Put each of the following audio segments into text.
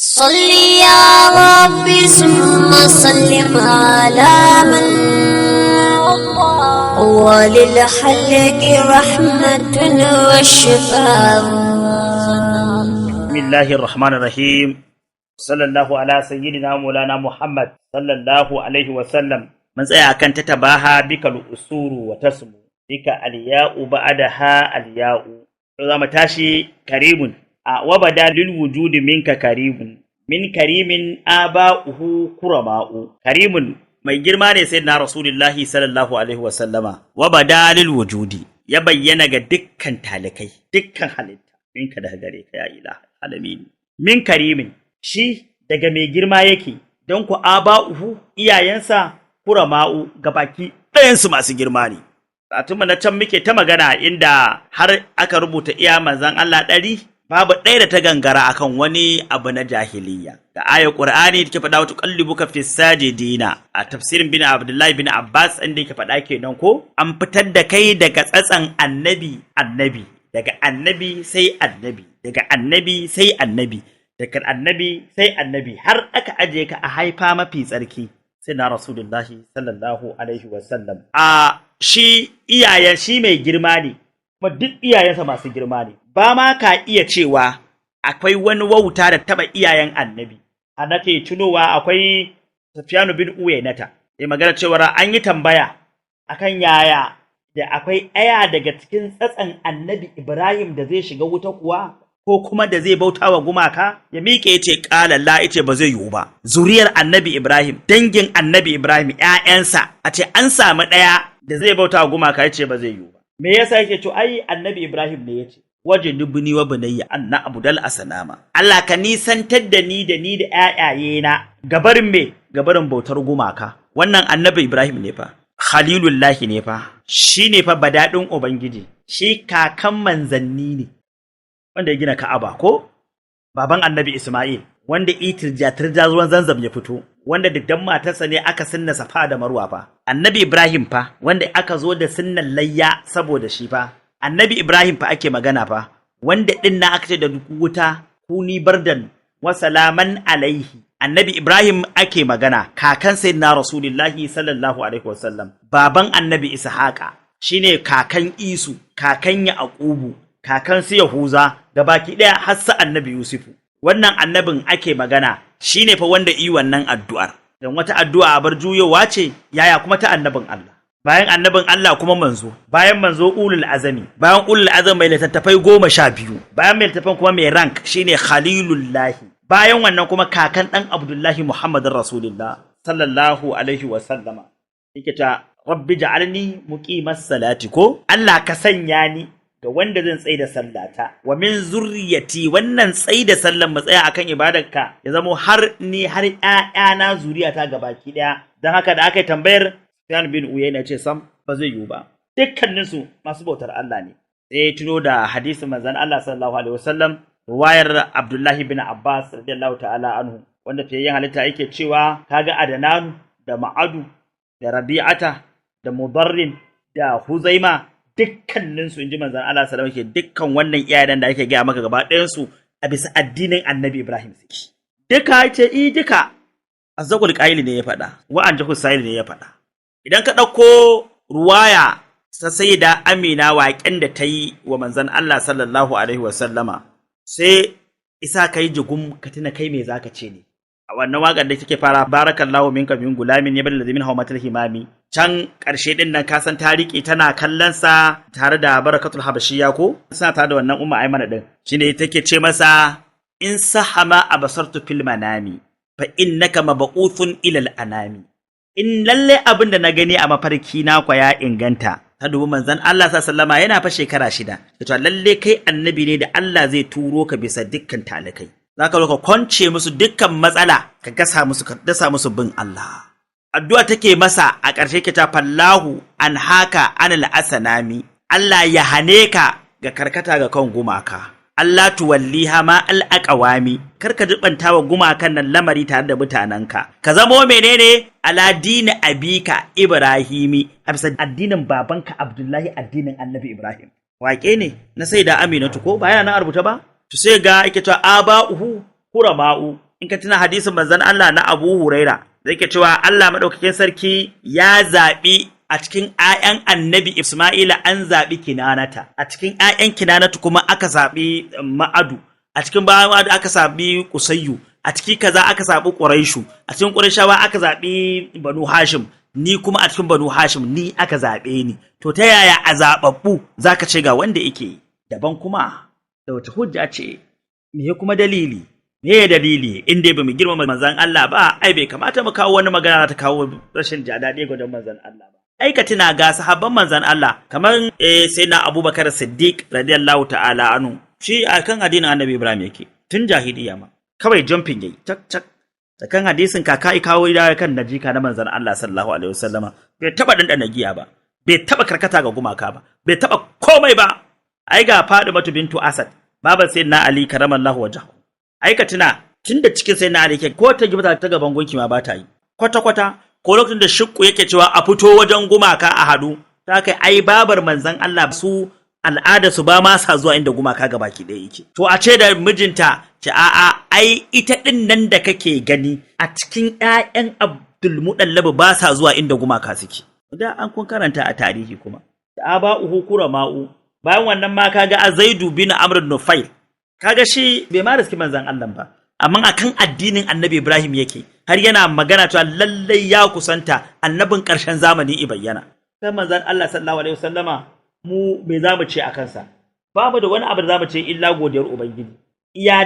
صل يا ربي ثم سلم على من هو للخلق رحمة والشفاء. بسم الله الرحمن الرحيم. صلى الله على سيدنا مولانا محمد صلى الله عليه وسلم. من tsaya akan tatabaha bikal usuru wa tasmu bika alya'u ba'daha alya'u. Zamu tashi karimun wa badalil wujudi minka karimun min karimin aba'uhu kurama'u. Karimun mai girma ne sayyidina rasulullahi sallallahu alaihi wasallama. Wa badalil wujudi ya bayyana ga dukkan talikai, dukkan halitta minka daga gare ka ya ilaha alamin. Min karimin shi daga mai girma yake, don ku aba'uhu iyayensa kurama'u gabaki ɗayansu masu girma ne. Satuma na can muke ta magana inda har aka rubuta iya manzan Allah 100 babu ɗaya da ta gangara akan wani abu na jahiliya. Da ayar Qur'ani take faɗa wa tuqallibuka fis sajidina a tafsirin bin Abdullahi bin Abbas inda yake faɗa kenan ko an fitar da kai daga tsatsan annabi daga annabi sai annabi daga annabi sai annabi daga annabi sai annabi har aka aje ka a haifa mafi tsarki sai na rasulullahi sallallahu alaihi wasallam. Shi iyayen shi mai girma ne kuma duk iyayensa masu girma ne, ba ma ka iya cewa akwai wani wauta da taba iyayen annabi. A nake tunowa akwai Sufyanu bin Uyainata ya magana cewa an yi tambaya akan yaya da akwai aya daga cikin tsatsan annabi Ibrahim da zai shiga wuta kuwa ko kuma da zai bauta wa gumaka. Ya miƙe ya ce ƙala la, ya ce ba zai yiwu ba. Zuriyar annabi Ibrahim, dangin annabi Ibrahim, ‘ya'yansa a ce an samu ɗaya da zai bauta wa gumaka, ya ce ba zai yiwu ba. Me yasa yake to ai annabi Ibrahim ne ya ce waje dubni wa bunayya anna abudal asanama. Allah ka nisantar da ni da ‘ya'yayena gabarin me, gabarin bautar gumaka. Wannan annabi Ibrahim ne fa, Khalilullahi ne fa, shi ne fa badaɗin Ubangiji, shi kakan manzanni ne. Wanda ya gina Ka'aba ko baban Annabi Isma'il, wanda tirja ruwan Zanzam ya fito, wanda diddan matarsa ne aka sunna Safa da Marwa fa. Annabi Ibrahim fa, wanda aka zo da sunnan layya saboda shi fa. Annabi Ibrahim fa ake magana fa, wanda din na aka ce da wuta kuni bardan wa salaman alaihi. Annabi Ibrahim ake magana, kakan sayyidina Rasulullahi sallallahu alaihi wasallam, baban Annabi Ishaqa, shine kakan Isu, kakan Yaqubu, kakan su Yahuza, da baki ɗaya har sa annabi Yusufu. Wannan annabin ake magana shine fa wanda yi wannan addu'ar. Dan wata addu'a a bar juyowa ce, yaya kuma ta annabin Allah. Bayan annabin Allah kuma manzo, bayan manzo ulul azami, bayan ulul azami mai littattafai 12, bayan mai littattafan kuma mai rank shine Khalilullahi. Bayan wannan kuma kakan dan Abdullahi Muhammadin Rasulullah sallallahu alaihi wa sallama. Yake ta Rabbi ja'alni muqimas salati ko Allah ka sanya ni ga wanda zan tsaye da sallata wa min zurriyati, wannan tsaye da sallan mu tsaya akan ibadarka ya zamo har ni har ƴaƴana zuriyata gabaki daya. Dan haka da aka yi tambayar Sufyan bin Uyayna ce sam ba zai yiwu ba, dukkanin su masu bautar Allah ne. Sai tuno da hadisin manzon Allah sallallahu alaihi wasallam, ruwayar Abdullahi bin Abbas radiyallahu ta'ala anhu, wanda fiyayyen halitta yake cewa kaga Adnan da Ma'adu da Rabi'ata da Mudarrin da Huzaima dukkaninsu in ji manzan Allah salama ke dukkan wannan iyayen da ake gaya maka gaba ɗayansu a bisa addinin annabi Ibrahim suke. Duka ce duka Azzaqul Qaili ne ya faɗa, wa'an Jahus Sa'il ne ya faɗa. Idan ka ɗauko ruwaya ta Sayyida Amina waƙen da ta yi wa manzan Allah sallallahu alaihi wa sallama, sai isa kai jigum ka tuna kai me zaka ce ne. A wannan waƙar da take fara barakallahu minka min gulamin yabal ladhi min hawmatil himami, can ƙarshe din nan ka san ta riƙe tana kallon sa tare da barakatul habashiyya ko suna tare da wannan umma aymana din, shine take ce masa in sahama abasartu fil manami fa innaka mab'uthun ila al anami. In lalle abin da na gani a mafarki na kwa ya inganta, ta dubi manzon Allah sallallahu yana fa shekara 6, to lalle kai annabi ne da Allah zai turo ka bisa dukkan talikai. Zaka zo ka kwance musu dukkan matsala, ka gasa musu, ka dasa musu bin Allah. Addu'a take masa a ƙarshe ke ta fallahu an haka anil asanami, Allah ya hane ka ga karkata ga kan gumaka. Allah tuwalliha ma al aqwami, karka jibanta wa gumakan nan lamari tare da mutananka. Ka zamo menene ala dini abika Ibrahimi, a bisa addinin babanka Abdullahi, addinin Annabi Ibrahim. Waƙe ne na Sayyida Aminatu ko ba yana nan rubuta ba? To sai ga yake cewa aba'uhu kurama'u, in ka tuna hadisin manzon Allah na Abu Huraira zai ke cewa Allah madaukakin sarki ya zabi a cikin ƴaƴan annabi Isma'ila an zabi Kinanata, a cikin ƴaƴan Kinanatu kuma aka zabi Ma'adu, a cikin Ma'adu aka zabi Qusayyu, a cikin kaza aka zabi Quraishu, a cikin Qurayshawa aka zabi Banu Hashim, ni kuma a cikin Banu Hashim ni aka zabe ni. To ta yaya a zababbu zaka ce ga wanda yake daban kuma da wata hujja ce? Me kuma dalili? Me dalili inda ba mu girmama manzon Allah ba, ai bai kamata mu kawo wani magana ta kawo rashin jadade ga manzon Allah ba. Ai ka tuna ga sahabban manzon Allah kamar sai na Abubakar Siddiq radiyallahu ta'ala anhu, shi akan addinin Annabi Ibrahim yake tun jahiliya ma, kawai jumping yayi tak tak kan hadisin kaka kawo da kan najika na manzon Allah sallallahu alaihi wasallama, bai taba dandana giya ba, bai taba karkata ga gumaka ba, bai taba komai ba. Ai ga Fadimatu bintu Asad baban sayyidina Ali karamallahu wajhahu, ai ka tuna tunda cikin sayyidina Ali ke ko ta gibata ta gaban gunki ma ba ta yi kwata kwata, ko lokacin da Sheikh yake cewa a fito wajen gumaka a hadu, ta kai ai babar manzon Allah su al'ada su ba ma sa zuwa inda gumaka gabaki ɗaya yake. To a ce da mijinta ce a'a ai ita din nan da kake gani a cikin ƴaƴan Abdul Muttalib ba sa zuwa inda gumaka suke. Da an kun karanta a tarihi kuma da aba'uhu kurama'u, bayan wannan ma kaga Zaidu bin Amr ibn Nufail, kaga shi bai ma riski manzon Allah ba, amma akan addinin Annabi Ibrahim yake, har yana magana cewa lallai ya kusanta annabin ƙarshen zamani i bayyana. Sai manzon Allah sallallahu alaihi wasallama mu me za mu ce a kansa? Babu da wani abu da za mu ce illa godiyar Ubangiji. Iya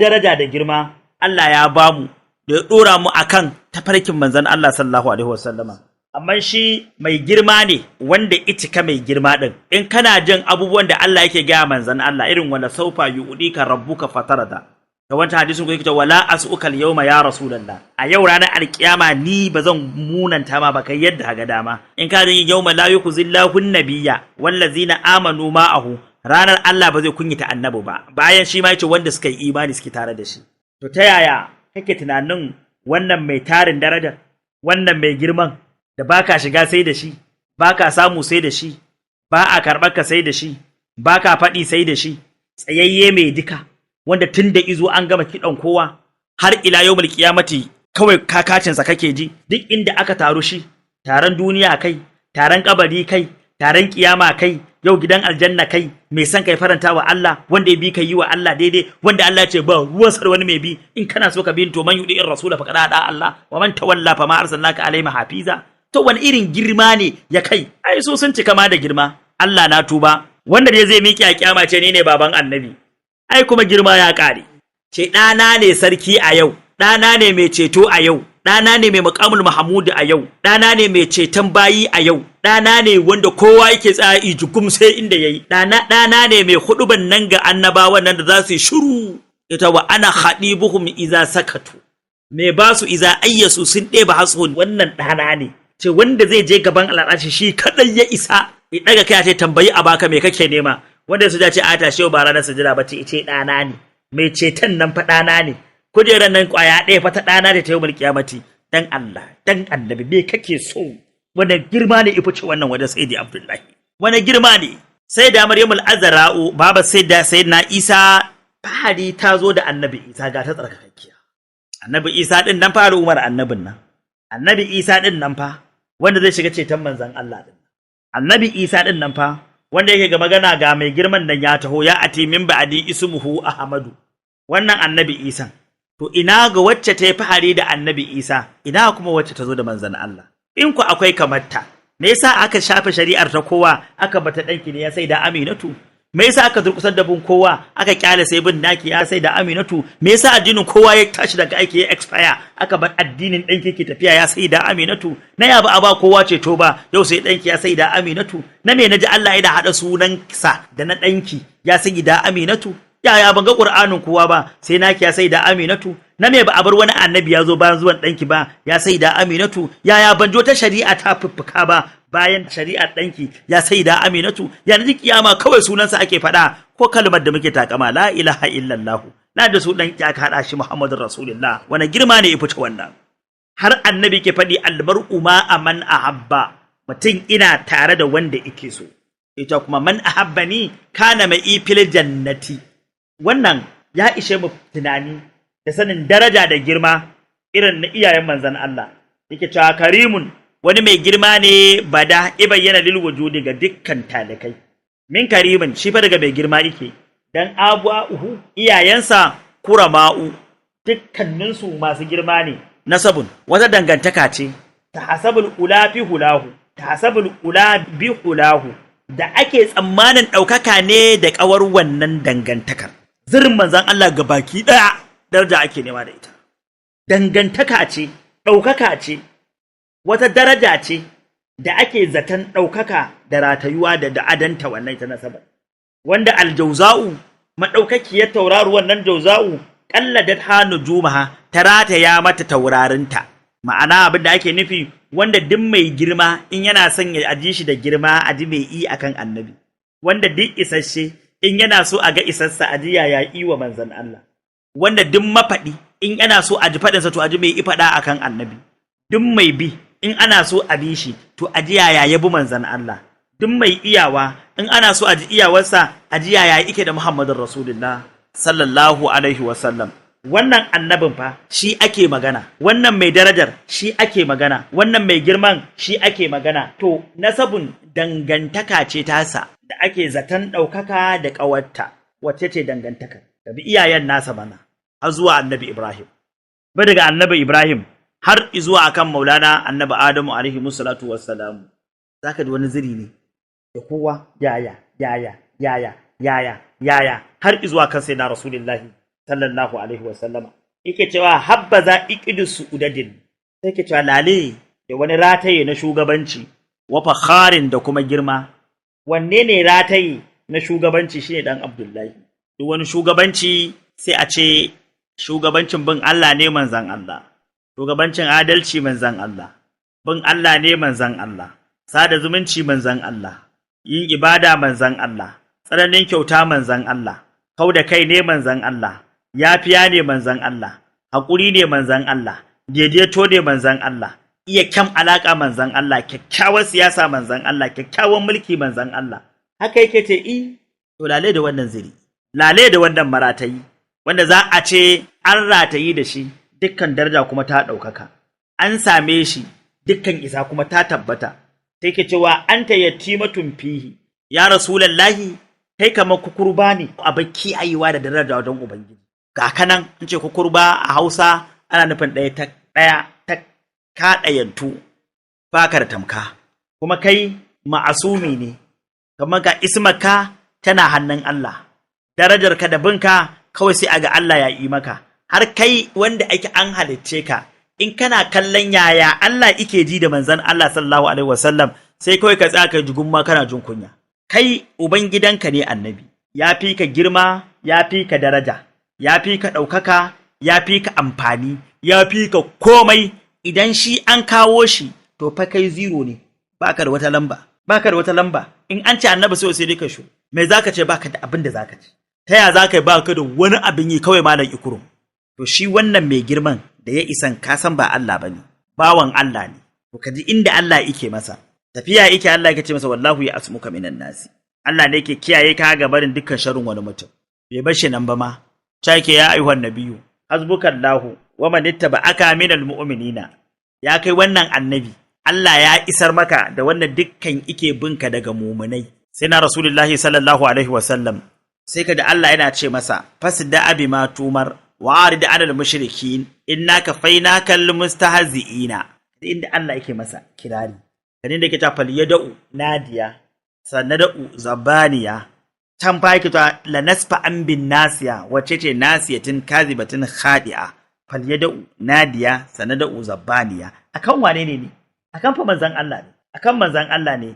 daraja da girma Allah ya bamu da ya dora mu akan tafarkin manzon Allah sallallahu alaihi wasallama. Amma shi mai girma ne wanda itika mai girma din. In kana jin abubuwan da Allah yake gaya manzon Allah irin wala saufa yu'dika rabbuka fatarada, da wata hadisin ko yake cewa wala as'ukal yawma ya rasulullah, a yau ranar alkiyama ni bazan munanta ma ba kai yadda haga dama. In ka jin yawma la yukhzillahu nabiyya wallazina amanu ma'ahu, ranar Allah ba zai kunyata annabi ba, bayan shi ma yace wanda suka yi imani suke tare da shi. To ta yaya kake tunanin wannan mai tarin darajar, wannan mai girman da baka shiga sai da shi, baka samu sai da shi, ba a karɓar ka sai da shi, baka faɗi sai da shi, tsayayye mai duka, wanda tun da izo an gama kiɗan kowa har ila yawmul qiyamati kawai kakacinsa kake ji, duk inda aka taru shi, taron duniya kai, taron kabari kai, taron kiyama kai, yau gidan aljanna kai, mai san kai faranta wa Allah, wanda ya bi kai yi wa Allah daidai, wanda Allah ya ce ba ruwan sar wani mai bi, in kana so ka bi to man yudi rasula faqad ada Allah wa man tawalla fa ma arsalnaka alaihim hafiza. To wani irin girma ne ya kai? Ai so sun cika ma da girma. Allah na tuba, wanda dai zai miƙi a kiyama ce ni ne baban annabi, ai kuma girma ya ƙare. Ce ɗana ne sarki a yau, ɗana ne mai ceto a yau, ɗana ne mai muƙamul Mahamudu a yau, ɗana ne mai ceton bayi a yau, ɗana ne wanda kowa yake tsaya ijugum sai inda yayi, ɗana ne mai huɗuban nan ga annabawan nan da za su yi shiru, ita wa ana khadibuhum iza sakatu, me ba su iza ayyasu sun ɗeba hasu, wannan ɗana ne. Ce wanda zai je gaban al'arshi shi kadai ya isa ya daga kai ta tambayi a baka me kake nema, wanda su ce a tashi ba ranar sujada ba ce ɗana ne, mai ceton nan fa ɗana ne, kujeran nan kwaya ɗaya fa ta ɗana da ta yi mulki kiyamati. Dan Allah dan annabi me kake so? Wanda girma ne ifi ce wannan wanda Sayyidi Abdullahi, wani girma ne. Sai da Maryamul Azra'u baba sai da Sayyidina Isa fahari ta zo da annabi Isa ga ta tsarkakakkiya. Annabi Isa din nan fara umar annabin nan, annabi Isa din nan fa wanda zai shiga ceton manzon Allah din, annabi Isa din nan fa wanda yake ga magana ga mai girman nan ya taho, ya ati min ba'di ismuhu Ahmadu, wannan annabi Isa. To ina ga wacce ta yi fahari da annabi Isa, ina kuma wacce ta zo da manzon Allah? In ku akwai kamarta, me yasa aka shafe shari'ar ta kowa aka bata danki ne ya sai da Aminatu? Me yasa aka durkusar da bin kowa aka kyale sai bin naki ya sai da Aminatu? Me yasa addinin kowa ya tashi daga aiki ya expire aka bar addinin danki ke tafiya ya sai da Aminatu? Na ya ba a ba kowa ceto ba, yau sai danki ya sai da Aminatu. Na me naji Allah ya da hada sunan sa da na danki ya sai da Aminatu? Yaya ban ga Qur'anin kowa ba sai naki ya sai da Aminatu? Na me ba a bar wani annabi ya zo bayan zuwan danki ba ya sai da Aminatu? Yaya ban jo ta shari'a ta fuffuka ba bayan shari'ar danki ya sai da Aminatu? Yanzu kiyama kawai sunansa ake faɗa, ko kalmar da muke takama la ilaha illallah, na da su danki aka hada shi Muhammadur Rasulullah. Wani girma ne ya fice wannan? Har annabi ke faɗi almar'u ma aman ahabba, mutum ina tare da wanda yake so. Ita kuma man ahabbani kana mai fil jannati. Wannan ya ishe mu tunani da sanin daraja da girma irin na iyayen manzon Allah yake cewa karimun wani mai girma ne bada ibayyana lil wujudi ga dukkan talikai min karimin shi fa daga mai girma yake dan abu'uhu iyayensa kurama'u dukkaninsu masu girma ne nasabun wata dangantaka ce tahasabul ula fi hulahu tahasabul ula bi hulahu da ake tsammanin ɗaukaka ne da ƙawar wannan dangantakar zirin manzan Allah ga baki ɗaya daraja ake nema da ita dangantaka ce ɗaukaka ce wata daraja ce da ake zaton ɗaukaka da ratayuwa da adanta wannan ita nasabar wanda aljauza'u maɗaukakiyar tauraruwan nan jauza'u ƙalladat ha nujumaha ta rataya mata taurarinta ma'ana abin da ake nufi wanda duk mai girma in yana son ya aji shi da girma aji mai yi akan annabi wanda duk isasshe in yana so a ga isassa aji yaya yi wa manzon Allah wanda duk mafaɗi in yana so aji faɗinsa to aji mai yi faɗa akan annabi duk mai bi in ana so a bi shi to aji yaya ya bi manzon Allah duk mai iyawa in ana so aji iyawarsa aji yaya yake da Muhammadun Rasulullah sallallahu alaihi wasallam wannan annabin fa shi ake magana wannan mai darajar shi ake magana wannan mai girman shi ake magana to nasabun dangantaka ce tasa da ake zaton ɗaukaka da ƙawarta wacce ce dangantaka da bi iyayen nasa bana har zuwa annabi Ibrahim ba daga annabi Ibrahim har zuwa akan maulana annabi Adamu alaihi musallatu wassalamu zaka ji wani ziri ne da kowa yaya har zuwa kan sai na rasulullahi sallallahu alaihi wasallama yake cewa habbaza iqidus udadin sai yake cewa lale da wani rataye na shugabanci wa fakharin da kuma girma wanne ne rataye na shugabanci shine dan Abdullahi duk wani shugabanci sai a ce shugabancin bin Allah ne manzon Allah shugabancin adalci manzon Allah bin Allah ne manzon Allah sada zumunci manzon Allah yin ibada manzon Allah tsananin kyauta manzon Allah kauda kai ne manzon Allah yafiya ne manzan Allah, haƙuri ne manzan Allah, daidaito ne manzan Allah, iya kyam alaƙa manzan Allah, kyakkyawar siyasa manzan Allah, kyakkyawan mulki manzan Allah. Haka yake ce, to lale da wannan ziri, lale da wannan maratayi, wanda za a ce an ratayi da shi dukkan daraja kuma ta ɗaukaka, an same shi dukkan isa kuma ta tabbata. Sai ke cewa an ta yatimatun fihi, ya Rasulallahi, kai kamar kukurba ne a baki ayiwa da daraja wajen Ubangiji. Ga kanan in ce kukurba a Hausa ana nufin ɗaya ta kaɗayantu baka da tamka kuma kai ma'asumi ne kamar ga ismaka tana hannun Allah darajarka da binka kawai sai aga Allah ya yi maka har kai wanda ake an halicce ka in kana kallon yaya Allah ike ji da manzon Allah sallallahu alaihi wasallam sai kawai ka tsaya kai jugumma kana jin kunya kai ubangidanka ne annabi ya fi ka girma ya fi ka daraja ya fi ka ɗaukaka, ya fi ka amfani, ya fi ka komai idan shi an kawo shi, to fa kai zero ne, baka da wata lamba, in an ce annabi sai dai ka shu, me za ka ce baka da abin da za ka ce, ta ya za ka yi baka da wani abin yi kawai malam ikurum, to shi wannan mai girman da ya isan ka san ba Allah ba ne, bawan Allah ne, to ka ji inda Allah yake masa, tafiya yake Allah yake ce masa wallahu ya asmuka minan nasi, Allah ne yake kiyaye ka ga barin dukkan sharrin wani mutum, bai bar shi nan ba ma. Cake ya ayyuhan nabiyu hasbukallahu wa man ittaba'aka minal mu'minina ya kai wannan annabi Allah ya isar maka da wannan dukkan ike binka daga mu'minai sai na rasulullahi sallallahu alaihi wasallam sai ka da Allah yana ce masa fasda abi ma tumar wa arid anil mushrikin innaka fainakal mustahzi'ina inda Allah yake masa kirari kadin da yake ta fal yad'u nadiya sanad'u zabaniya can fa yake ta la nasfa an bin nasiya wacce ce nasiyatin kazibatin khadi'a fal yad'u nadiya sanad'u zabaniya akan wane ne akan fa manzon Allah ne akan manzon Allah ne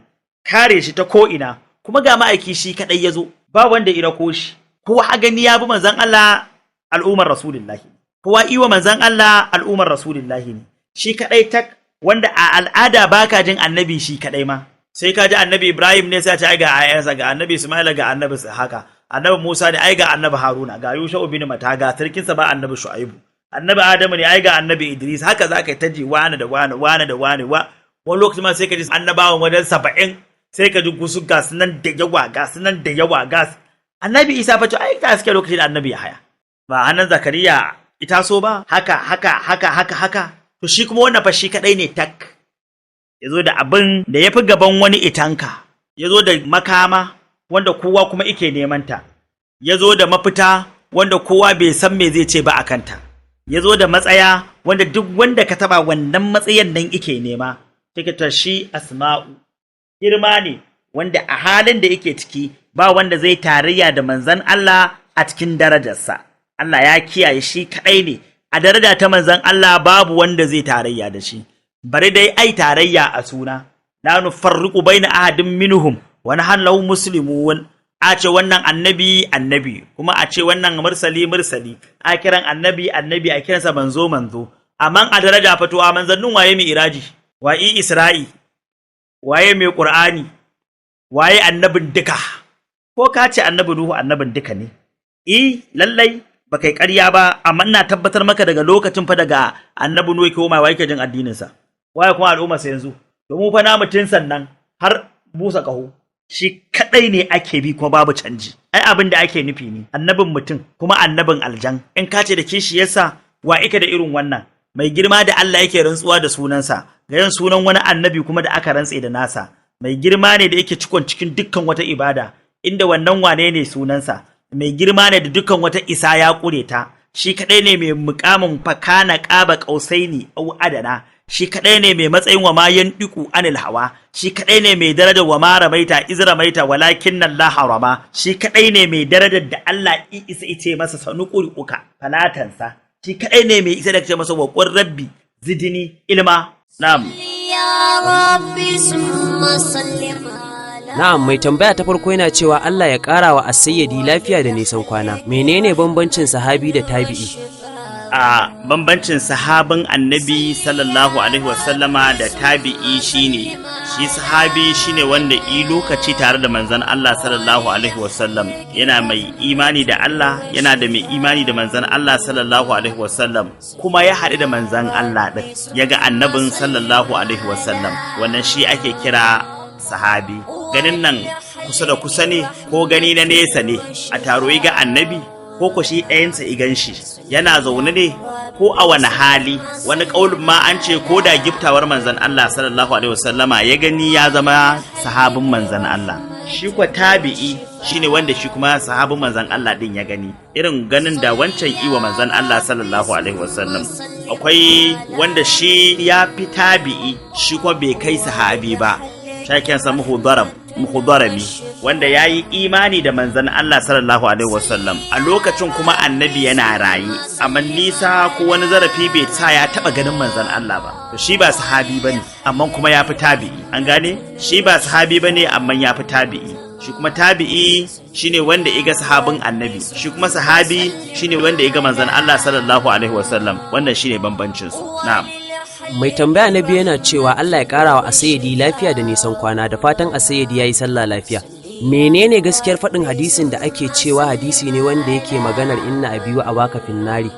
kare shi ta ko ina kuma ga ma'aiki shi kadai yazo ba wanda ira ko shi kowa a gani ya bi manzon Allah al'ummar rasulullahi kowa iwa manzon Allah al'ummar rasulullahi ne shi kadai tak wanda a al'ada baka jin annabi shi kadai ma sai ka ji annabi Ibrahim ne sai a ce ai ga ayansa ga annabi Ismail ga annabi haka annabi Musa ne ai ga annabi Haruna ga Yusha bin Mata ga sarkinsa ba annabi Shu'aibu annabi Adamu ne ai ga annabi Idris haka zaka ta ji wani da wani wani wani lokaci ma sai ka ji annabawan wajen 70 sai ka ji gusu ga sunan da yawa annabi Isa fa to ai ka suke lokacin da annabi Yahaya ba hannun Zakariya ita so ba haka to shi kuma wannan fa shi kadai ne tak yazo da abin da yafi gaban wani itanka, yazo da makama wanda kowa kuma yake neman ta, yazo da mafita wanda kowa bai san me zai ce ba akanta, yazo da matsaya wanda duk wanda ka taba wannan matsayin nan yake nema. Take ta shi Asma'u girma ne wanda a halin da yake ciki ba wanda zai tarayya da manzon Allah a cikin darajarsa. Allah ya kiyaye shi kadai ne a daraja ta manzon Allah, babu wanda zai tarayya da shi. Bari dai ai tarayya a suna, la nufarriqu baina ahadin minhum wa nahnu muslimun. A ce wannan annabi kuma a ce wannan mursali, a kiran annabi a kiransa manzo. Amma a daraja fatuwa manzannin waye mai iraji, waye Isra'i, waye mai Qur'ani, waye annabin duka. Ko ka ce annabi Nuhu annabin duka ne? Lallai ba kai ƙarya ba, amma ina tabbatar maka daga lokacin fa daga annabi Nuhu koma waye ke jin addininsa, waye kuma al'ummarsa yanzu. Domin fa na mutun sannan har busa ƙaho shi kadai ne ake bi kuma babu canji. Ai abin da ake nufi ne annabin mutum kuma annabin aljan. In ka ce da kishi yasa wa ike da irin wannan mai girma da Allah yake rantsuwa da sunansa, ga yin sunan wani annabi kuma da aka rantse da nasa. Mai girma ne da yake cikon cikin dukkan wata ibada, inda wannan wane ne sunansa. Mai girma ne da dukkan wata isa ya kure ta. Shi kadai ne mai mukamin fakana qaba qausaini au adana. Shi kadai ne mai matsayin wa ma yandiku anil hawa. Shi kadai ne mai darajar wa ma ramaita izramaita walakinna Allah harama. Shi kadai ne mai darajar da Allah isa ice masa sanuquri uka falatansa. Shi kadai ne mai isa da ce masa wa qur rabbi zidni ilma. Na'am ya rabbi summa sallim. Na'am, mai tambaya ta farko yana cewa Allah ya ƙara wa as-sayyidi lafiya da nisan kwana. Menene bambancin sahabi da tabi'i? Bambancin sahabin annabi sallallahu alaihi wasallama da tabi'i shine, shi sahabi shine wanda lokaci tare da manzon Allah sallallahu alaihi wasallam, yana mai imani da Allah, yana da mai imani da manzon Allah sallallahu alaihi wasallam, kuma ya haɗu da manzon Allah din, yaga annabin sallallahu alaihi wasallam. Wannan shi ake kira sahabi. Ganin nan kusa da kusa ne ko gani na nesa ne, a taro ga annabi ko shi ɗayansa igan shi yana zaune ne ko a wani hali. Wani ƙaulin ma an ce ko da giftawar manzon Allah sallallahu alaihi wasallama ya gani ya zama sahabin manzon Allah. Shi kwa tabi'i shine wanda shi kuma sahabin manzon Allah din ya gani, irin ganin da wancan iwa manzon Allah sallallahu alaihi wasallam. Akwai wanda shi ya fi tabi'i, shi kuma bai kai sahabi ba, shaken sa muhudarami, wanda yayi imani da manzon Allah sallallahu alaihi wasallam a lokacin kuma annabi yana rayi, amma nisa ko wani zarafi bai sa ya taba ganin manzon Allah ba. To shi ba sahabi bane amma kuma ya fi tabi'i. An gane? Shi ba sahabi bane amma ya fi tabi'i. Shi kuma tabi'i shine wanda iga sahabin annabi, shi kuma sahabi shine wanda iga manzon Allah sallallahu alaihi wasallam. Wannan shine bambancin su. Na'am. Mai tambaya na biyu yana cewa Allah ya ƙara wa as-sayyidi lafiya da nisan kwana, da fatan as-sayyidi yayi sallah lafiya. Menene gaskiyar faɗin hadisin da ake cewa hadisi ne wanda yake maganar inna abiyu abaka finnari?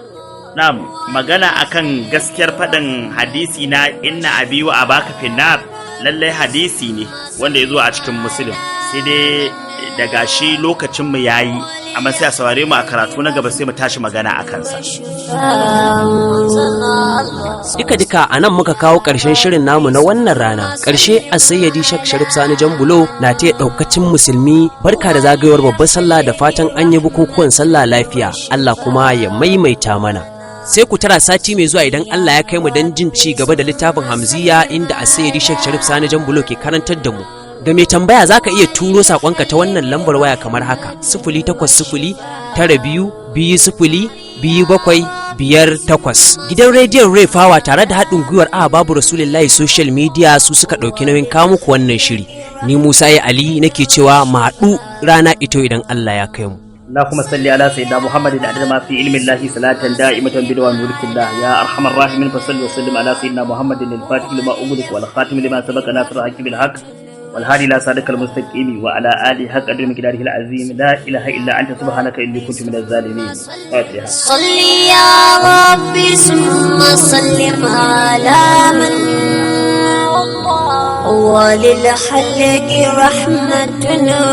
Na'am, magana akan gaskiyar faɗin hadisi na inna abiyu abaka finnar, lallai hadisi ne wanda ya zo a cikin Muslim. Sai dai daga shi lokacin mu yayi, amma sai a saurare mu a karatu na gaba sai mu tashi magana a kansa. Duka a nan muka kawo ƙarshen shirin namu na wannan rana. Ƙarshe as-sayyidi Sheikh Sharif Sani Janbulo na taya ɗaukacin musulmi barka da zagayowar babbar sallah, da fatan an yi bukukuwan sallah lafiya. Allah kuma ya maimaita mana. Sai ku tara sati mai zuwa idan Allah ya kai mu don jin ci gaba da littafin Hamziyya, inda as-sayyidi Sheikh Sharif Sani Janbulo ke karantar da mu. Da mai tambaya za ka iya turo saƙonka ta wannan lambar waya kamar haka: 0809202758. Gidan rediyon Ray Fawa tare da haɗin gwiwar babu Rasulullahi Social Media su suka ɗauki nauyin kawo muku wannan shiri. Ni Musa Ali nake cewa mu haɗu rana ito idan Allah ya kai mu. اللهم صل على سيدنا محمد عدد ما في علم الله صلاة دائمة بدوام ملك الله. يا أرحم الراحمين فصل وسلم على سيدنا محمد الفاتح لما أغلق والخاتم لما سبق ناصر الحق بالحق والهادي إلى صراطك المستقيم وعلى آله حق قدر مقداره العظيم. لا إله إلا أنت سبحانك إني كنت من الظالمين. فاتحة. صل يا ربي ثم سلم على من وللخلق رحمة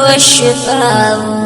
والشفاء.